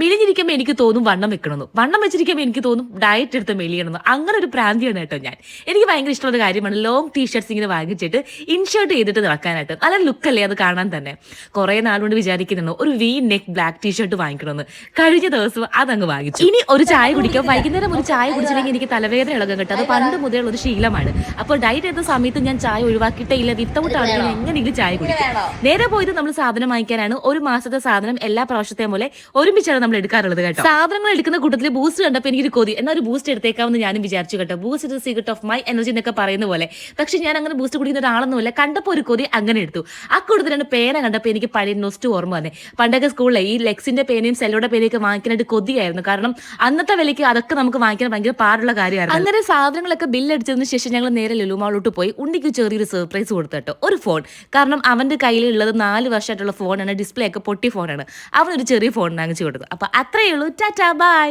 മെലിഞ്ഞിരിക്കുമ്പോൾ എനിക്ക് തോന്നും വണ്ണം വെക്കണമെന്ന്, വണ്ണം വെച്ചിരിക്കുമ്പോൾ എനിക്ക് തോന്നും ഡയറ്റ് എടുത്ത് മെലിയണമെന്ന്. അങ്ങനെ ഒരു പ്രാന്തിയാണ് കേട്ടോ ഞാൻ. എനിക്ക് ഭയങ്കര ഇഷ്ടമുള്ള കാര്യമാണ് ലോങ് ടീഷർട്ട്സ് ഇങ്ങനെ വാങ്ങിച്ചിട്ട് ഇൻഷർട്ട് ചെയ്തിട്ട് നടക്കാനായിട്ട്. നല്ല ലുക്കല്ലേ അത് കാണാൻ തന്നെ. കുറേ നാളുകൊണ്ട് വിചാരിക്കുന്നു ഒരു വി നെക്ക് ബ്ലാക്ക് ടീഷർട്ട് വാങ്ങിക്കണമെന്ന്. കഴിഞ്ഞ ദിവസം അതങ്ങ് വാങ്ങിച്ചു. ഇനി ഒരു ചായ കുടിക്കാം. വൈകുന്നേരം ഒരു ചായ കുടിച്ചില്ലെങ്കിൽ എനിക്ക് തലവേദന ഇളകും കേട്ടോ. അത് പണ്ട് മുതലുള്ള ഒരു ശീലമാണ്. അപ്പോൾ ഡയറ്റ് ചെയ്ത സമയത്ത് ഞാൻ ചായ ഒഴിവാക്കിയിട്ടേ ഇല്ല. വിത്തൗട്ട് ആണെങ്കിൽ എങ്ങനെയെങ്കിലും ചായ കുടിക്കും. നേരെ പോയത് നമ്മൾ സാധനം വാങ്ങിക്കാനാണ്. ഒരു മാസത്തെ സാധനം എല്ലാ പ്രാവശ്യത്തെയും പോലെ ഒരുമിച്ചാണ് നമ്മൾ എടുക്കാറുള്ളത് കേട്ടോ. സാധനങ്ങൾ എടുക്കുന്ന കൂട്ടത്തിൽ ബൂസ്റ്റ് കണ്ടപ്പോൾ എനിക്കൊരു കൊതി, എന്നാൽ ഒരു ബൂസ്റ്റ് എടുത്തേക്കാമെന്ന് ഞാനും വിചാരിച്ചു കേട്ടോ. Boost is secret of my energy എന്നൊക്കെ പറയുന്ന പോലെ. പക്ഷെ ഞാൻ അങ്ങനെ ബൂസ്റ്റ് കുടിക്കുന്ന ഒരാളൊന്നുമില്ല. കണ്ടപ്പോൾ ഒരു കൊതി അങ്ങനെ എടുത്തു. ആ കൂട്ടത്തിലാണ് പേന കണ്ടപ്പോൾ എനിക്ക് പഴയ നൊസ്റ്റ് ഓർമ്മ വന്നേ. പണ്ടൊക്കെ സ്കൂളിലെ ഈ ലെക്സിന്റെ പേനയും സെല്ലോയുടെ പേനയൊക്കെ വാങ്ങിക്കാനായിട്ട് കൊതിയായിരുന്നു. കാരണം അന്നത്തെ വിലയ്ക്ക് അതൊക്കെ നമുക്ക് വാങ്ങിക്കാൻ ഭയങ്കര പാടുള്ള കാര്യമായിരുന്നു. അങ്ങനെ സാധനങ്ങളൊക്കെ ബില്ലടിച്ചതിന് ശേഷം ഞങ്ങൾ നേരെ ലുലുമാളിലോട്ട് പോയി. ഉണ്ണിക്ക് ചെറിയൊരു സർപ്രൈസ് കൊടുത്തു കേട്ടോ, ഒരു ഫോൺ. കാരണം അവന്റെ കയ്യിലുള്ളത് 4 വർഷമായിട്ടുള്ള ഫോണാണ്, ഡിസ്പ്ലേ ഒക്കെ പൊട്ടി ഫോണാണ്. അവനൊരു ചെറിയ ഫോൺ വാങ്ങിച്ചു കൊടുത്തു. അപ്പൊ അത്രയേ ഉള്ളൂ. Tata bye.